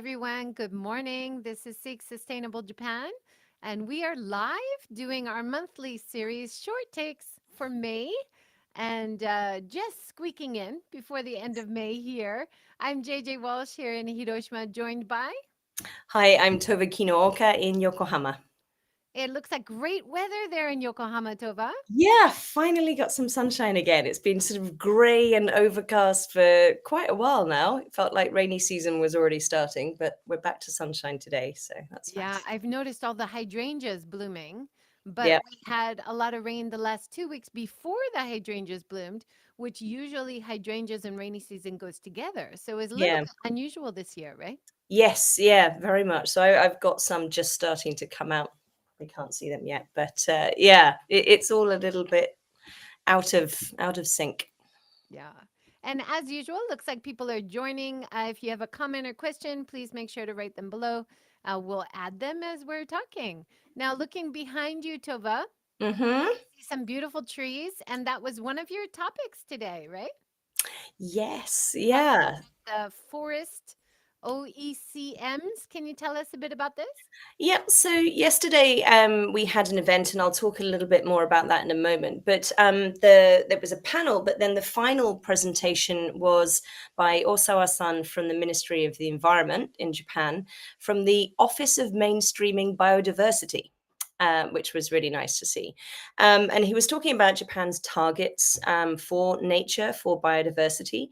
everyone. Good morning. This is Seek Sustainable Japan, and we are live doing our monthly series, Short Takes for May. And just squeaking in before the end of May here. I'm JJWalsh here in Hiroshima, joined by. Hi, I'm Tove Kinooka in Yokohama. It looks like great weather there in Yokohama, Tova. Yeah, finally got some sunshine again. It's been sort of grey and overcast for quite a while now. It felt like rainy season was already starting, but we're back to sunshine today, so that's Yeah, nice. I've noticed all the hydrangeas blooming, but Yeah, we had a lot of rain the last 2 weeks before the hydrangeas bloomed, which usually hydrangeas and rainy season goes together. So it's a little yeah. bit unusual this year, right? Yes, yeah, very much. So I've got some just starting to come out. We can't see them yet, but yeah, it's all a little bit out of sync. Yeah. And as usual, looks like people are joining. If you have a comment or question, please make sure to write them below. We'll add them as we're talking. Now, looking behind you, Tova, Mm-hmm. see some beautiful trees, and that was one of your topics today, right? Yes, Talking yeah. about the forest OECMs. Can you tell us a bit about this? Yep. So yesterday we had an event, and I'll talk a little bit more about that in a moment. But there was a panel, but then the final presentation was by Osawa-san from the Ministry of the Environment in Japan, from the Office of Mainstreaming Biodiversity. Which was really nice to see. And he was talking about Japan's targets for nature, for biodiversity,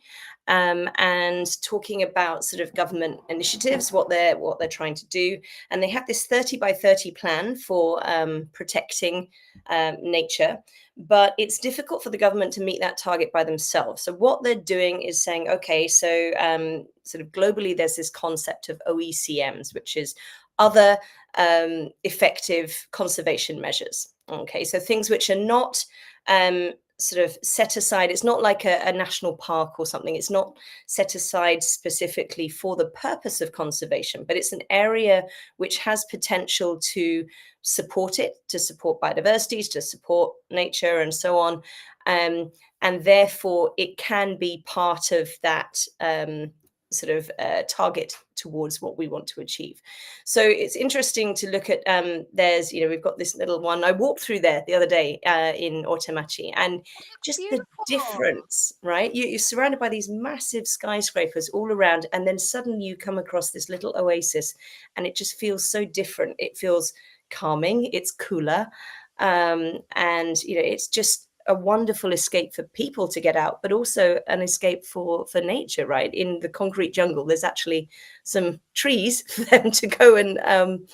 and talking about sort of government initiatives, what they're trying to do. And they have this 30 by 30 plan for protecting nature, but it's difficult for the government to meet that target by themselves. So what they're doing is saying, okay, so sort of globally, there's this concept of OECMs, which is other effective conservation measures. Okay, so things which are not sort of set aside. It's not like a national park or something. It's not set aside specifically for the purpose of conservation, but it's an area which has potential to support it, to support biodiversity, to support nature, and so on. And therefore, it can be part of that sort of target towards what we want to achieve. So it's interesting to look at. We've got this little one. I walked through there the other day in Otemachi, and Looks just the beautiful. difference, right? You're surrounded by these massive skyscrapers all around, and then suddenly you come across this little oasis, and it just feels so different. It feels calming. It's cooler, and it's just a wonderful escape for people to get out, but also an escape for nature. Right, in the concrete jungle, there's actually some trees for them to go and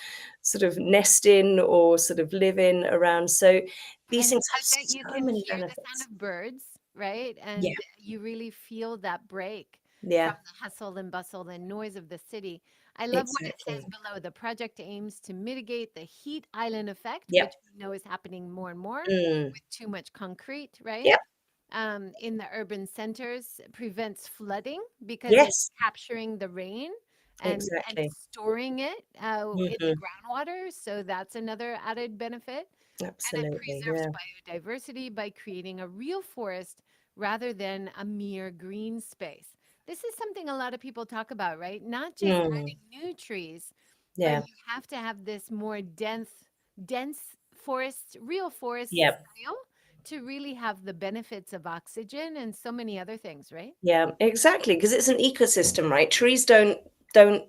sort of nest in or sort of live in around. So these And things I have bet you so can many hear the sound benefits. of birds, right? Yeah, And you really feel that break from yeah, the hustle and bustle and noise of the city. I love what it says exactly. below. The project aims to mitigate the heat island effect, Yep. which we know is happening more and more Mm. with too much concrete, right? Yep. In the urban centers, prevents flooding because it's Yes, capturing the rain and exactly. storing it in the Hmm. groundwater. So that's another added benefit. And it Absolutely. preserves Yeah. biodiversity by creating a real forest rather than a mere green space. This is something a lot of people talk about, right? Not just Mm. adding new trees, but Yeah. you have to have this more dense forest, real forest Yep. style to really have the benefits of oxygen and so many other things, right? Yeah, exactly. Because it's an ecosystem, right? Trees don't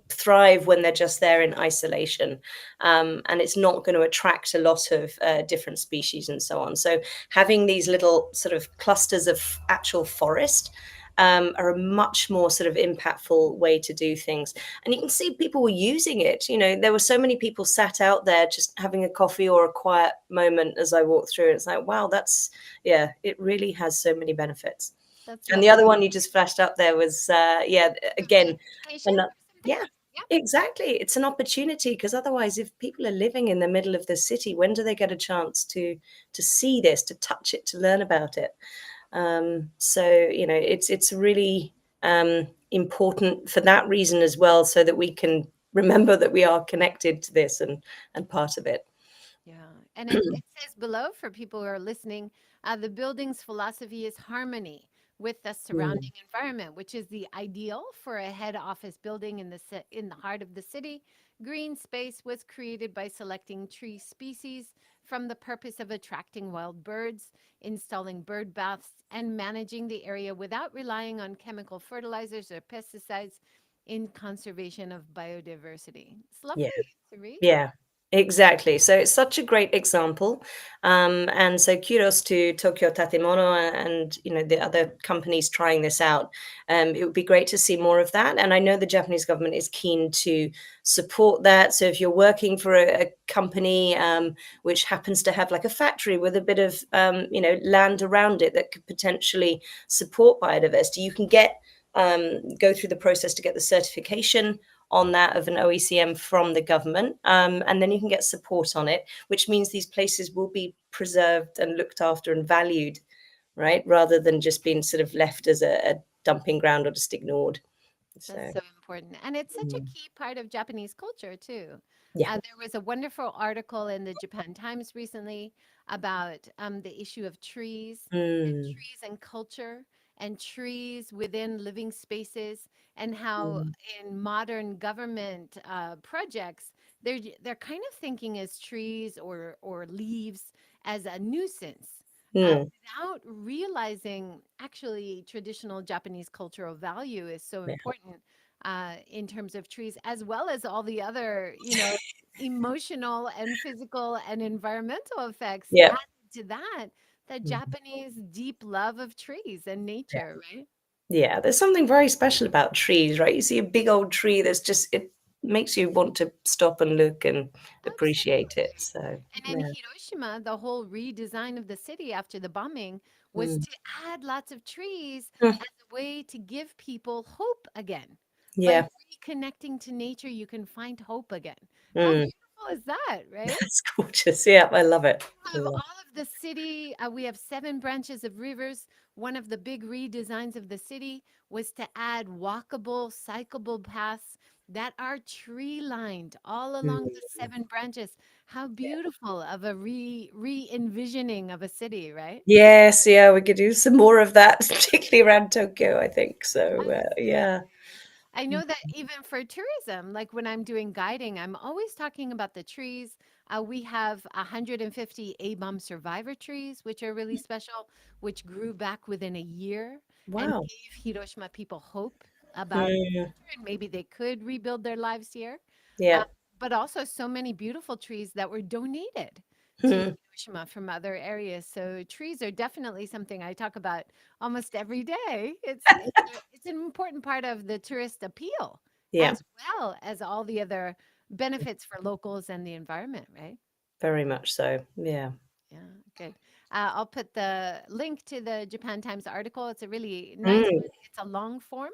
thrive when they're just there in isolation, and it's not going to attract a lot of different species and so on. So having these little sort of clusters of actual forest are a much more sort of impactful way to do things. And you can see people were using it. There were so many people sat out there just having a coffee or a quiet moment as I walked through. It's like, wow, yeah, it really has so many benefits. That's And the lovely. other one you just flashed up there was, yeah, The again, vacation and or something? yeah, Yep. exactly. It's an opportunity because otherwise, if people are living in the middle of the city, when do they get a chance to see this, to touch it, to learn about it? So it's really important for that reason as well, so that we can remember that we are connected to this and part of it. Yeah. And it says below for people who are listening, the building's philosophy is harmony with the Mm. surrounding environment, which is the ideal for a head office building in in the heart of the city. Green space was created by selecting tree species from the purpose of attracting wild birds, installing bird baths, and managing the area without relying on chemical fertilizers or pesticides in conservation of biodiversity. It's Yeah. lovely to read. Yeah, exactly. So it's such a great example. And so kudos to Tokyo Tatemono and the other companies trying this out. It would be great to see more of that. And I know the Japanese government is keen to support that. So if you're working for a company which happens to have like a factory with a bit of land around it that could potentially support biodiversity, you can go through the process to get the certification on that of an OECM from the government, and then you can get support on it, which means these places will be preserved and looked after and valued, right, rather than just being sort of left as a dumping ground or just ignored. That's So, so important. And it's such a mm, key part of Japanese culture, too. yeah. There was a wonderful article in the Japan Times recently about the issue of Mm, trees and culture, and trees within living spaces, and how mm, in modern government projects, they're kind of thinking as trees or leaves as a nuisance. mm, Without realizing actually traditional Japanese cultural value is so yeah. important in terms of trees, as well as all the other, emotional and physical and environmental effects Yeah. added to that, the Mhm. Japanese deep love of trees and nature, right? Yeah, there's something very special about trees, right? You see a big old tree that's just it makes you want to stop and look and appreciate it. Absolutely. So, And in yeah. Hiroshima, the whole redesign of the city after the bombing was Mm. to add lots of trees Mm. as a way to give people hope again. By Yeah. reconnecting to nature, you can find hope again. How Mm. beautiful is that, right? That's gorgeous. Yeah, I love it. I Of love all of the city, we have 7 branches of rivers. One of the big redesigns of the city was to add walkable, cyclable paths that are tree lined all along the Mm. 7 branches. How beautiful of a re envisioning of a city, right? Yes, yeah, we could do some more of that, particularly around Tokyo, I think. So, yeah. Absolutely. I know that even for tourism, like when I'm doing guiding, I'm always talking about the trees. We have 150 A-bomb survivor trees, which are really special, which grew back within a year and Wow. gave Hiroshima people hope about the Mm. future and maybe they could rebuild their lives here. Uh, Yeah. but also so many beautiful trees that were donated to Mm. Hiroshima from other areas. So trees are definitely something I talk about almost every day. It's an important part of the tourist appeal Yeah, as well as all the other benefits for locals and the environment, right? very much so. Yeah. Yeah, good. I'll put the link to the Japan Times article. It's a really nice Mm. one. It's a long form.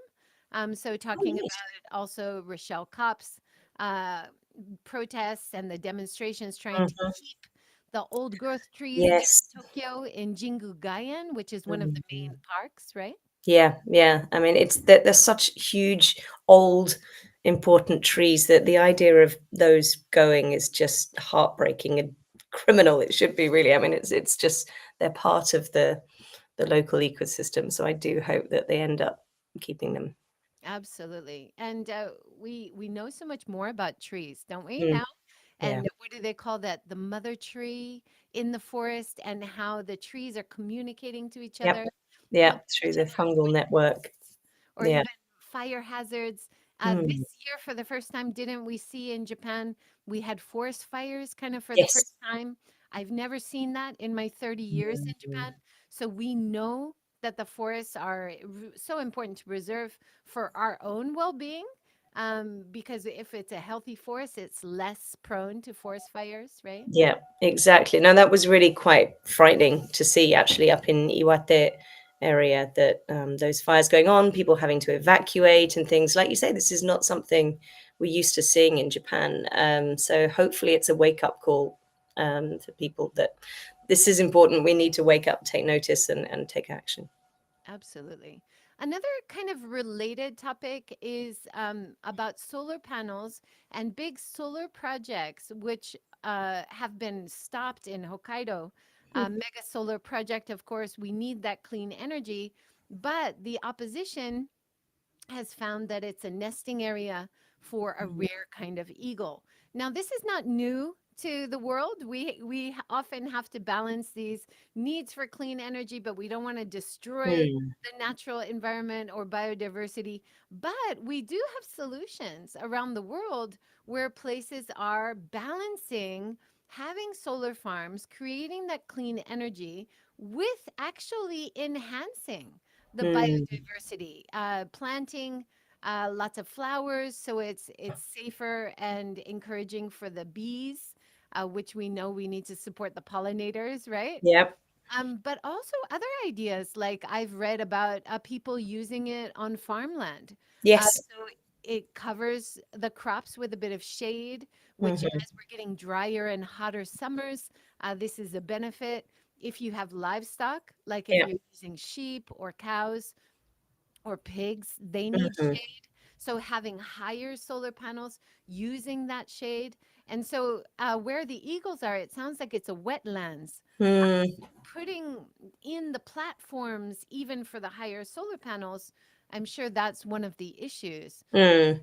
So Oh, talking neat. about also Rochelle Kopp's uh, protests and the demonstrations trying to Mhm. keep the old growth trees there Yes. in Tokyo in Jingu-gaen, which is one of the main Mhm. parks, right? Yeah, yeah. I mean, it's that there's such huge, old, important trees that the idea of those going is just heartbreaking and criminal. It should be really. I mean, it's just they're part of the local ecosystem. So I do hope that they end up keeping them. Absolutely. And we know so much more about trees, don't we Mm, now? yeah. And what do they call that? The mother tree in the forest and how the trees are communicating to each Yep. other, Yeah. helping Through each the other fungal avoid network. or Yeah. even fire hazards. Mm. This year, for the first time, didn't we see in Japan, we had forest fires kind of for the Yes. first time. I've never seen that in my 30 years in Mhm. Japan. So we know that the forests are so important to preserve for our own well being. Because if it's a healthy forest, it's less prone to forest fires, right? Yeah, exactly. No, that was really quite frightening to see actually up in Iwate area that those fires going on, people having to evacuate and things. Like you say, this is not something we're used to seeing in Japan. So hopefully it's a wake up call for people that this is important. We need to wake up, take notice, and take action. Absolutely. Another kind of related topic is about solar panels and big solar projects, which have been stopped in Hokkaido. Hmm. Mega solar project, of course, we need that clean energy, but the opposition has found that it's a nesting area for a rare kind of eagle. Now, this is not new to the world. We often have to balance these needs for clean energy, but we don't want to destroy Mm, the natural environment or biodiversity. But we do have solutions around the world where places are balancing having solar farms, creating that clean energy with actually enhancing the mm, biodiversity, planting lots of flowers so it's safer and encouraging for the bees, which we know we need to support the pollinators, right? yep. But also other ideas like I've read about people using it on farmland. Yes. So it covers the crops with a bit of shade, which Hmm. as we're getting drier and hotter summers, this is a benefit. If you have livestock, like if Yeah. you're using sheep or cows, or pigs, they need Hmm. shade. So having higher solar panels, using that shade. And so where the eagles are, it sounds like it's a wetlands. Mm, Putting in the platforms, even for the higher solar panels, I'm sure that's one of the issues. mm,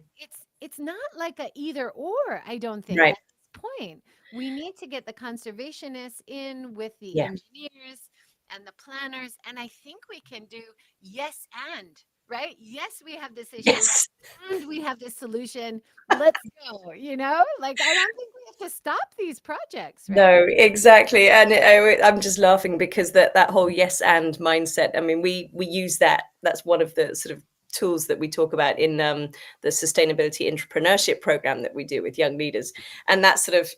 It's not like a either or, I don't think right. at this point. We need to get the conservationists in with the Yeah. engineers and the planners, and I think we can do yes and, right? Yes, we have this issue Yes. and we have this solution. Let's go, you know? Like I don't think we have to stop these projects, right? No, exactly. And I'm just laughing because that whole yes and mindset. I mean, we use that. That's one of the sort of tools that we talk about in the sustainability entrepreneurship program that we do with young leaders. And that's sort of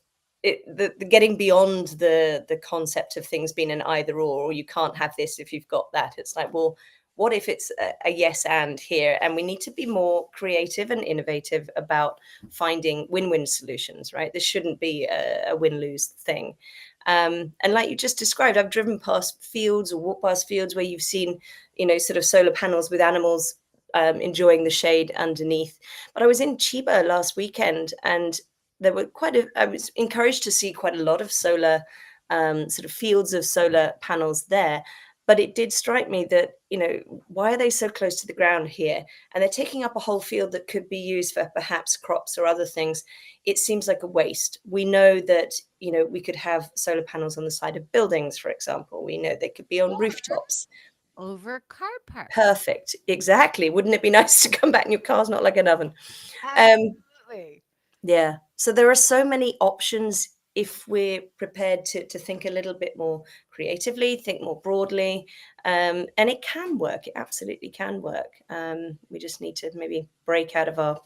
the getting beyond the concept of things being an either or you can't have this if you've got that. It's like, well, what if it's a yes and here? And we need to be more creative and innovative about finding win-win solutions, right? This shouldn't be a win-lose thing. And like you just described, I've driven past fields or walked past fields where you've seen, sort of solar panels with animals enjoying the shade underneath. But I was in Chiba last weekend, and I was encouraged to see quite a lot of solar, sort of fields of solar panels there. But it did strike me that, why are they so close to the ground here? And they're taking up a whole field that could be used for perhaps crops or other things. It seems like a waste. We know that, we could have solar panels on the side of buildings, for example. We know they could be on Or rooftops. over car parks. Perfect. Exactly. Wouldn't it be nice to come back and your car's not like an oven? Um, Absolutely. yeah. So there are so many options if we're prepared to think a little bit more creatively, think more broadly. And it can work. It absolutely can work. We just need to maybe break out of our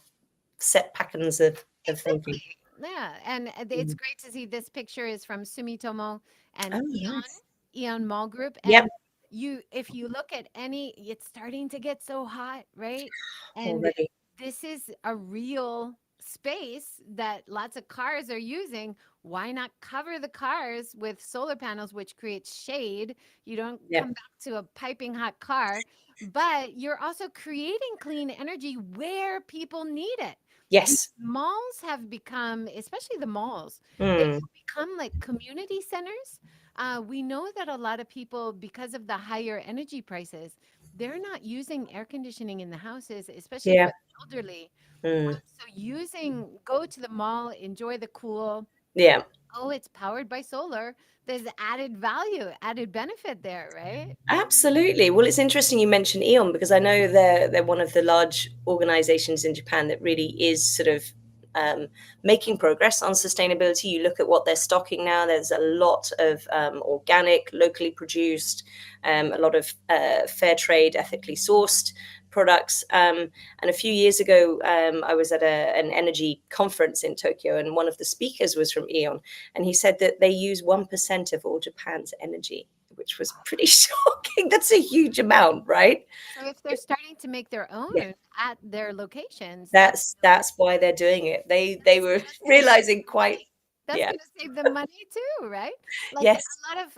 set patterns of thinking. Exactly. Yeah, and it's Mm. great to see this picture is from Sumitomo and Oh, nice. Eon Mall Group. Yep. And if you look at any, it's starting to get so hot, right? And Already. this is a real space that lots of cars are using. Why not cover the cars with solar panels, which creates shade? You don't come Yep. back to a piping hot car, but you're also creating clean energy where people need it. These Yes. malls have become, especially the malls, they Mm. have become like community centers. We know that a lot of people, because of the higher energy prices, they're not using air conditioning in the houses, especially Yeah. for the elderly. Mm. So go to the mall, enjoy the cool. Yeah. Oh, it's powered by solar. There's added value, added benefit there, right? Absolutely. Well, it's interesting you mentioned Eon because I know they're one of the large organizations in Japan that really is sort of making progress on sustainability. You look at what they're stocking now. There's a lot of organic, locally produced, a lot of fair trade, ethically sourced products. And a few years ago, I was at an energy conference in Tokyo, and one of the speakers was from Eon, and he said that they use 1% of all Japan's energy, which was pretty shocking. That's a huge amount, right? So if they're starting to make their Yeah, own at their locations, that's that's why they're doing it. They That's were gonna save them realizing quite, money. That's yeah, gonna save them money too, right? Like yes,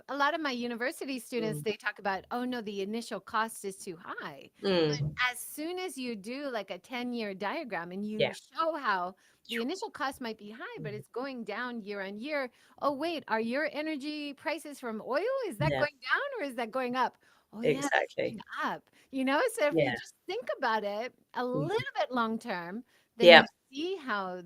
a lot of my university students, mm, they talk about, oh no, the initial cost is too high. But mm, as soon as you do like a 10-year diagram and you yeah, show how the initial cost might be high, but it's going down year on year. Oh, wait, are your energy prices from oil? Is that yeah, going down or is that going up? Oh, yeah, exactly. speed up. So if you Yeah, just think about it a mhm, little bit long term, then yeah, you see how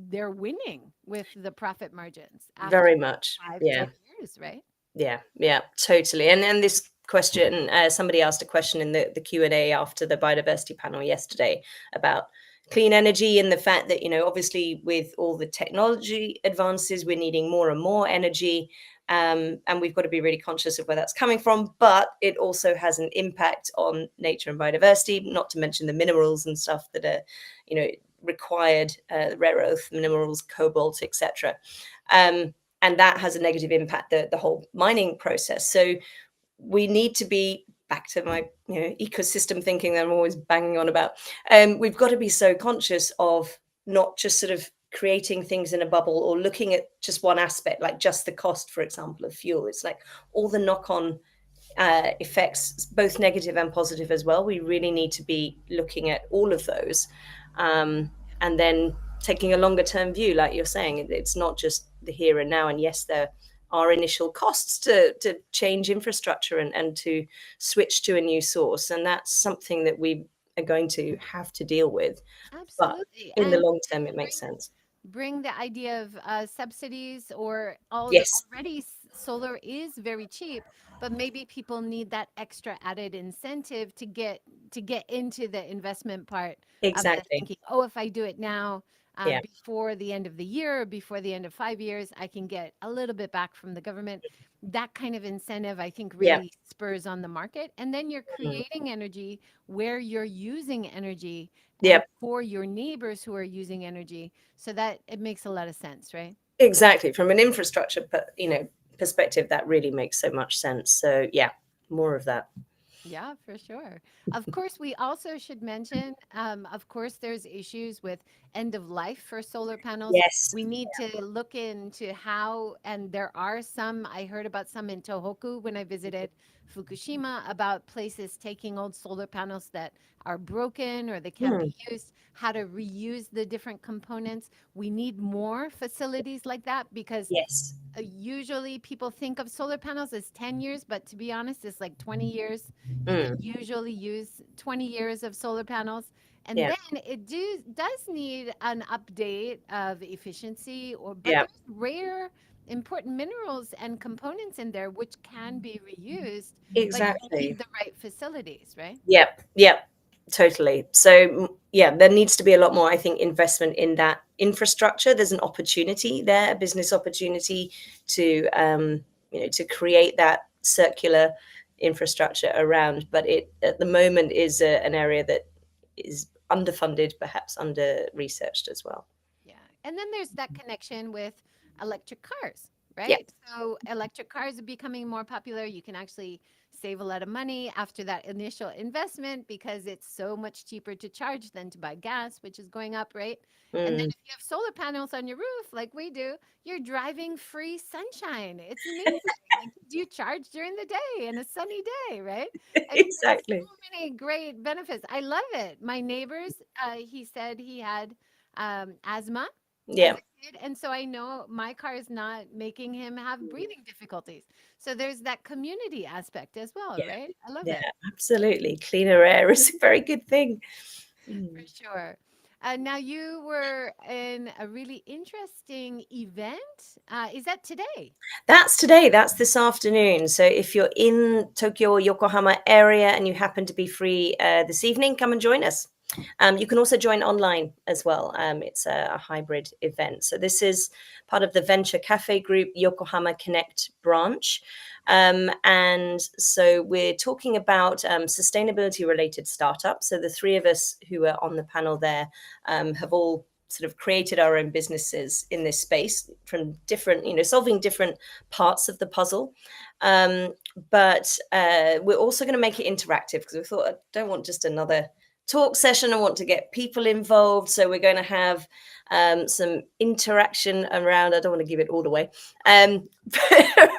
they're winning with the profit margins after very much. five, Yeah. 10 years, right? Yeah, yeah, totally. And this question, somebody asked a question in the Q&A after the biodiversity panel yesterday about clean energy and the fact that, obviously with all the technology advances, we're needing more and more energy. And we've got to be really conscious of where that's coming from. But it also has an impact on nature and biodiversity, not to mention the minerals and stuff that are, you know, required, rare earth minerals, cobalt, etc. And that has a negative impact, the whole mining process. So we need to be back to my ecosystem thinking that I'm always banging on about. We've got to be so conscious of not just sort of creating things in a bubble or looking at just one aspect, like just the cost, for example, of fuel. It's like all the knock-on effects, both negative and positive as well. We really need to be looking at all of those, and then taking a longer term view, like you're saying. It's not just the here and now. And yes, there are initial costs to change infrastructure and to switch to a new source, and that's something that we are going to have to deal with. But Absolutely. in the And long term, it bring makes sense. bring the idea of subsidies or Yes, already solar is very cheap, but maybe people need that extra added incentive to get into the investment part of the exactly. thinking, oh, if I do it now, Yeah, before the end of the year or before the end of 5 years, I can get a little bit back from the government. That kind of incentive, I think, yeah, really spurs on the market. And then you're mm, creating energy where you're using energy and yeah. for your neighbors who are using energy, so that it makes a lot of sense, right? Exactly. From an infrastructure, perspective, that really makes so much sense. So yeah, more of that. Yeah, for sure. Of course, we also should mention, of course, there's issues with end of life for solar panels. Yes. We need to look into how, and there are some, I heard about some in Tohoku when I visited Fukushima, about places taking old solar panels that are broken or they can't Mm, be used, how to reuse the different components. We need more facilities like that because yes. usually people think of solar panels as 10 years, but to be honest, it's like 20 years. You can Mm, usually use 20 years of solar panels. And yeah. then it does need an update of efficiency, but Yeah. there's rare important minerals and components in there which can be reused, but you Exactly. need the right facilities, right? Yep. Yep. Totally. So yeah, there needs to be a lot more, I think, investment in that infrastructure. There's an opportunity there, a business opportunity to to create that circular infrastructure around, but it at the moment is an area that is underfunded, perhaps under researched as well. Yeah. And then there's that connection with electric cars, Yeah. right? So electric cars are becoming more popular. You can actually save a lot of money after that initial investment because it's so much cheaper to charge than to buy gas, which is going up, right? And then Mm, if you have solar panels on your roof, like we do, you're driving free sunshine. It's amazing. Like, do you charge during the day and a sunny day, right? I mean, there's exactly. so many great benefits. I love it. My neighbors, he said he had asthma as Yeah. a kid, and so I know my car is not making him have breathing difficulties. So there's that community aspect as well, Yeah. right? I love Yeah. it. Absolutely. Cleaner air is a very good thing. For Mm. sure. Now you were in a really interesting event. Is that today? That's today. That's this afternoon. So if you're in Tokyo or Yokohama area and you happen to be free this evening, come and join us. You can also join online as well. It's a hybrid event. So this is part of the Venture Cafe Group Yokohama Connect branch. And so we're talking about sustainability related startups. So the three of us who are on the panel there have all sort of created our own businesses in this space from different, solving different parts of the puzzle. Um, but we're also going to make it interactive because we thought I don't want just another talk session. I want to get people involved. So we're going to have some interaction around, I don't want to give it all away, um,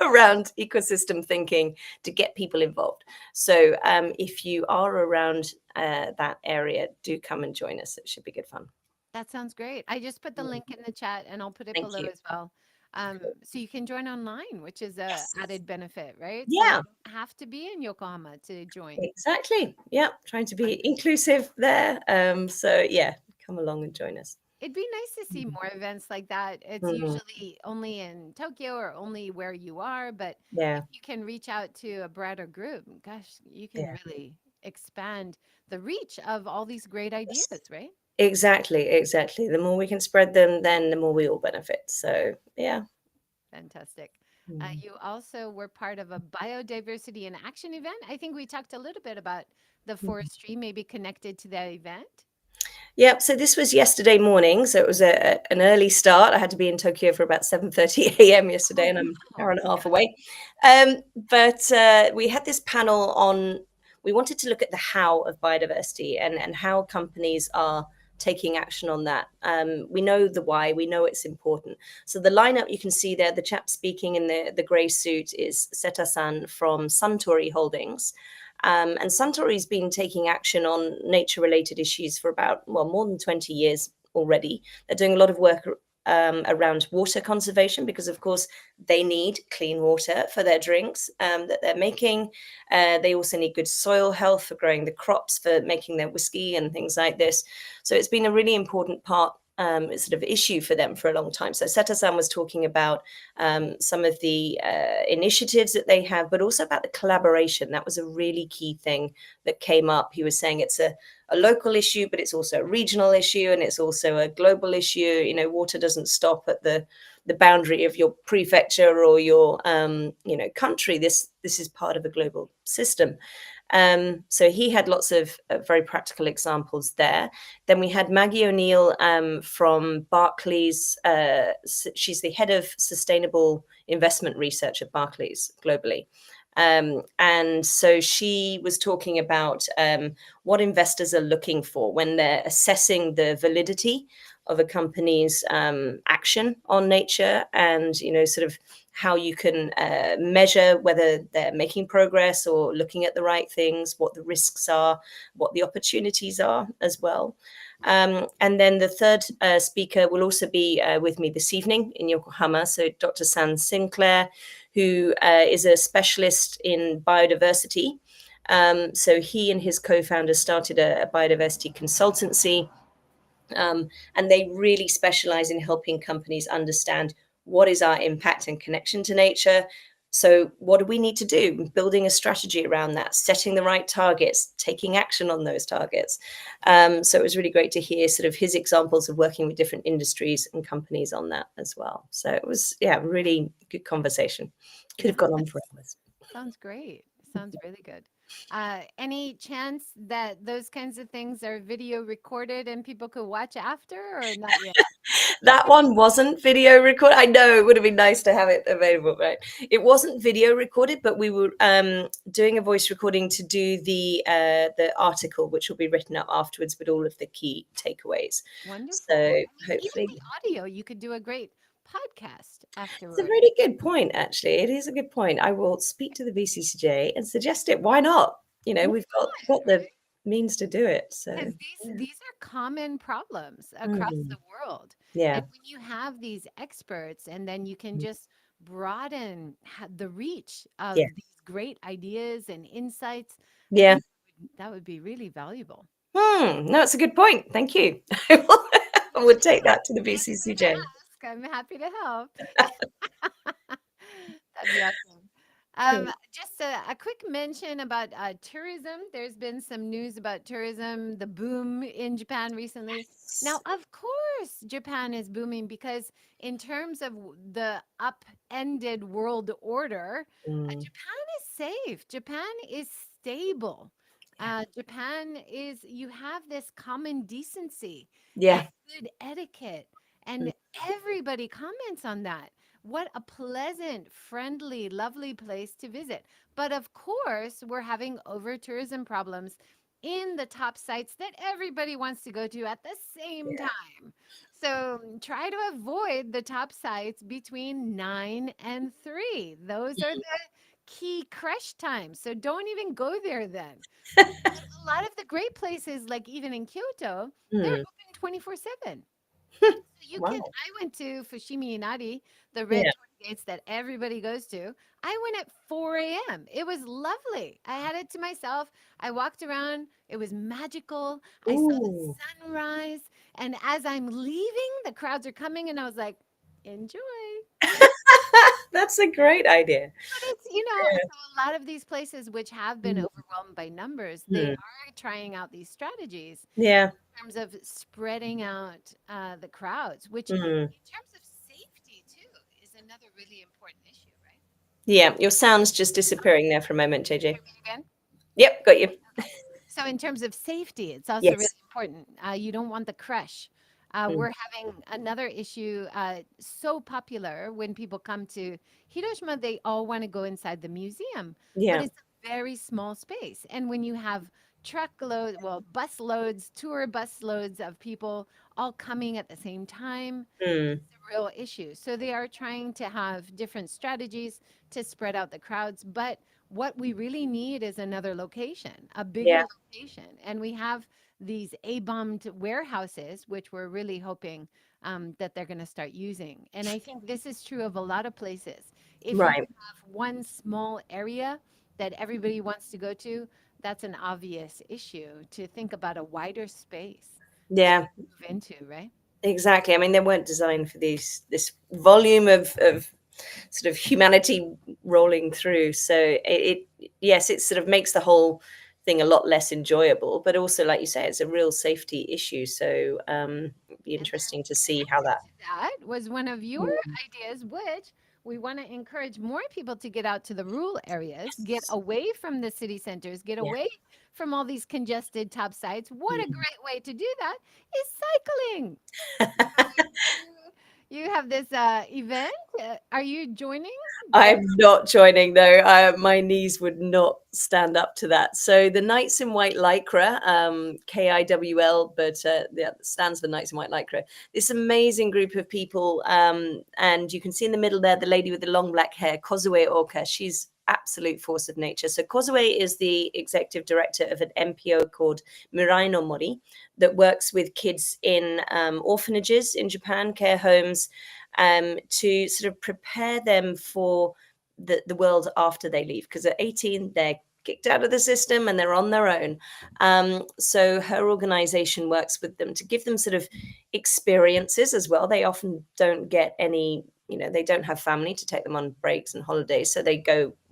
around ecosystem thinking to get people involved. So if you are around that area, do come and join us. It should be good fun. That sounds great. I just put the Mm, link in the chat and I'll put it thank below you. as well. So you can join online, which is a Yes. added benefit, right? So you Yeah, don't have to be in Yokohama to join. exactly. Yeah, trying to be Wonderful. inclusive there. So yeah, come along and join us. It'd be nice to see Mhm. more events like that. It's Mhm. usually only in Tokyo or only where you are, but if Yeah, you can reach out to a broader group, gosh, you can yeah. really expand the reach of all these great ideas, Yes. right? Exactly, exactly. The more we can spread them, then the more we all benefit. So yeah. Fantastic. Mm. You also were part of a biodiversity and action event. I think we talked a little bit about the Mhm. forestry, maybe connected to that event. Yep. So this was yesterday morning. So it was an early start. I had to be in Tokyo for about 7:30 a.m. yesterday, Oh, and I'm an hour wow. and a half Yeah. away. But we had this panel on. We wanted to look at the how of biodiversity and how companies are taking action on that. We know the why. We know it's important. So the lineup you can see there, the chap speaking in the grey suit is Seta-san from Suntory Holdings. And Suntory's been taking action on nature related issues for about, well, more than 20 years already. They're doing a lot of work around water conservation because, of course, they need clean water for their drinks that they're making. They also need good soil health for growing the crops, for making their whiskey and things like this. So it's been a really important part. Sort of issue for them for a long time. So Seta-san was talking about some of the initiatives that they have, but also about the collaboration. That was a really key thing that came up. He was saying it's a local issue, but it's also a regional issue and it's also a global issue. You know, water doesn't stop at the boundary of your prefecture or your country. This is part of a global system. So he had lots of very practical examples there. Then we had Maggie O'Neill from Barclays. She's the head of sustainable investment research at Barclays globally. And so she was talking about what investors are looking for when they're assessing the validity of a company's action on nature, and sort of how you can measure whether they're making progress or looking at the right things, what the risks are, what the opportunities are as well. And then the third speaker will also be with me this evening in Yokohama. So Dr. San Sinclair, who is a specialist in biodiversity. So he and his co-founder started a biodiversity consultancy, and they really specialize in helping companies understand what is our impact and connection to nature. So, what do we need to do? Building a strategy around that, setting the right targets, taking action on those targets. So, it was really great to hear sort of his examples of working with different industries and companies on that as well. So, it was, yeah, really good conversation. Could have Yes. gone on for hours. Sounds great. Sounds really good. Any chance that those kinds of things are video recorded and people could watch after or not yet? That one wasn't video recorded. I know it would have been nice to have it available, right? It wasn't video recorded, but we were doing a voice recording to do the article, which will be written up afterwards with all of the key takeaways. Wonderful. So I mean, even hopefully, the audio, you could do a great podcast it's a afterward. really good point. Actually, it is a good point. I will speak to the BCCJ and suggest it. Why not? Why We've got not, the right? means to do it. So Because these are common problems yeah. across the world. And Yeah. when you have these experts and then you can just broaden the reach Yeah. of these great ideas and insights, I Yeah. think that would be really valuable. No, it's a good point. Thank you. I would take that to the Just gonna BCCJ. ask. I'm happy to help. That'd be awesome. Just a quick mention about tourism. There's been some news about tourism, the boom in Japan recently. Now, Yes. of course, Japan is booming because, in terms of the upended world order, Mm, Japan is safe. Japan is stable. yeah. Japan is, you have this common decency and Yeah. good etiquette, Mm, and everybody comments on that. What a pleasant, friendly, lovely place to visit. But of course, we're having over tourism problems in the top sites that everybody wants to go to at the same yeah. time. So try to avoid the top sites between 9 and 3. Those are the key crash times. So don't even go there then. But a lot of the great places, like even in Kyoto, they're Mm, open 24/7. So you can Wow. I went to Fushimi Inari, the red Yeah. torii gates that everybody goes to. I went at 4 a.m. It was lovely. I had it to myself. I walked around. It was magical. I saw Ooh. the sunrise. And as I'm leaving, the crowds are coming, and I was like, enjoy. That's a great idea. But it's, so a lot of these places which have been Yeah. overwhelmed by numbers, they Mm. are trying out these strategies Yeah. in terms of spreading out the crowds, which Mm. in terms of safety too is another really important issue, right? Yeah. Your sound's just disappearing there for a moment, JJ. Hear me again? Yep, got you. Okay. So in terms of safety, it's also really Yes. important. You don't want the crush. Mm. We're having another issue so popular when people come to Hiroshima, they all want to go inside the museum, but Yeah. it's a very small space. And when you have truckload, well, bus loads, tour bus loads of people all coming at the same time, Mm. a real issue. So they are trying to have different strategies to spread out the crowds. But what we really need is another location, a Yeah. bigger location. And we have these A-bombed warehouses, which we're really hoping that they're going to start using. And I think this is true of a lot of places. If you Right. have one small area that everybody wants to go to, that's an obvious issue to think about a wider space to Yeah. move into, right? Exactly. I mean, they weren't designed for this volume of sort of humanity rolling through. So it yes, it sort of makes the whole thing a lot less enjoyable, but also, like you say, it's a real safety issue. So it'd be And then interesting to see how connected that. to that was one of your Mm. ideas, which we want to encourage more people to get out to the rural areas, get Yes. away from the city centers, get Yeah. away from all these congested top sites. What a Mm. great way to do that is cycling. You have this event. Are you joining? Uh, I'm not joining though. My knees would not stand up to that. So the Knights in White Lycra, KIWL, but yeah, it stands for Knights in White Lycra. This amazing group of people, and you can see in the middle there the lady with the long black hair, Kozue Oka. She's absolute force of nature. So Kozue is the executive director of an NPO called Mirai no Mori that works with kids in orphanages in Japan, care homes, to sort of prepare them for the world after they leave. Because at 18, they're kicked out of the system and they're on their own. So her organization works with them to give them sort of experiences as well. They often don't get any, they don't have family to take them on breaks and holidays. So they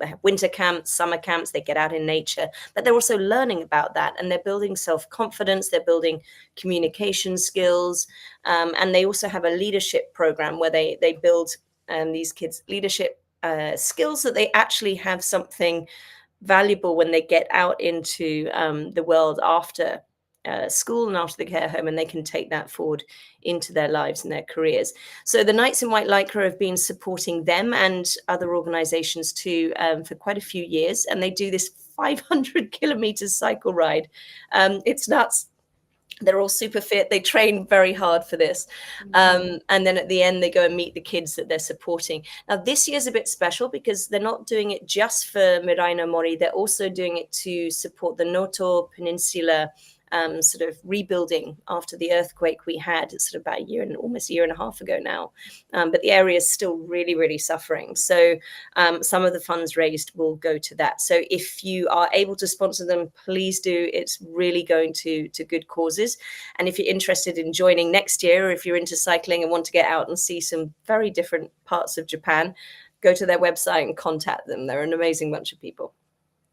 have winter camps, summer camps, they get out in nature, but they're also learning about that and they're building self confidence, they're building communication skills, and they also have a leadership program where they build these kids leadership skills that they actually have something valuable when they get out into the world after school and after the care home, and they can take that forward into their lives and their careers. So the Knights in White Lycra have been supporting them and other organizations too for quite a few years, and they do this 500 kilometers cycle ride. It's nuts. They're all super fit. They train very hard for this. mhm. And then at the end, they go and meet the kids that they're supporting. Now, this year's a bit special because they're not doing it just for Mirai no Mori. They're also doing it to support the Noto Peninsula sort of rebuilding after the earthquake we had sort of about almost a year and a half ago now. But the area is still really, really suffering. So some of the funds raised will go to that. So if you are able to sponsor them, please do. It's really going to good causes. And if you're interested in joining next year, or if you're into cycling and want to get out and see some very different parts of Japan, go to their website and contact them. They're an amazing bunch of people.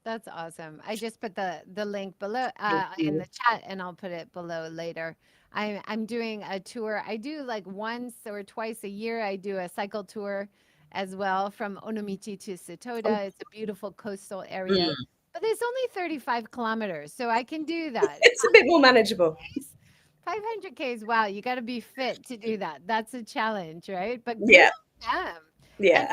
That's awesome. I just put the link below Thank in you. the chat, and I'll put it below later. I'm doing a tour. I do like once or twice a year. I do a cycle tour as well from Onomichi to Oh, Satoda. It's a beautiful coastal area, mm. but it's only 35 kilometers, so I can do that. It's a bit more manageable. 500 Ks. Wow, you got to be fit to do that. That's a challenge, right? But good Yeah, on them. And yeah,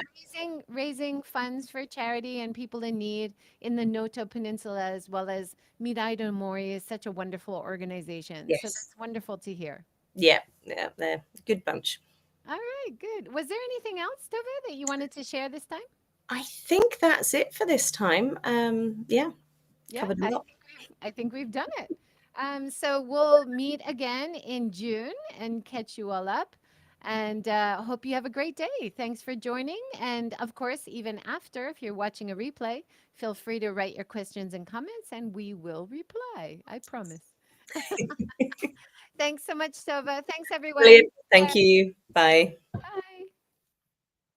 raising funds for charity and people in need in the Noto Peninsula, as well as Mirai no Mori, is such a wonderful organization. So yes, that's wonderful to hear. yeah. They're a good bunch. All right, good. Was there anything else, Tove, that you wanted to share this time? I think that's it for this time. Yeah, Yeah, covered a lot. I think we've done it. So we'll meet again in June and catch you all up. And hope you have a great day. Thanks for joining. And of course, even after, if you're watching a replay, feel free to write your questions and comments and we will reply. I promise. Thanks so much, Tova. Thanks, everyone. Brilliant. Thank Bye. you. Bye. Bye.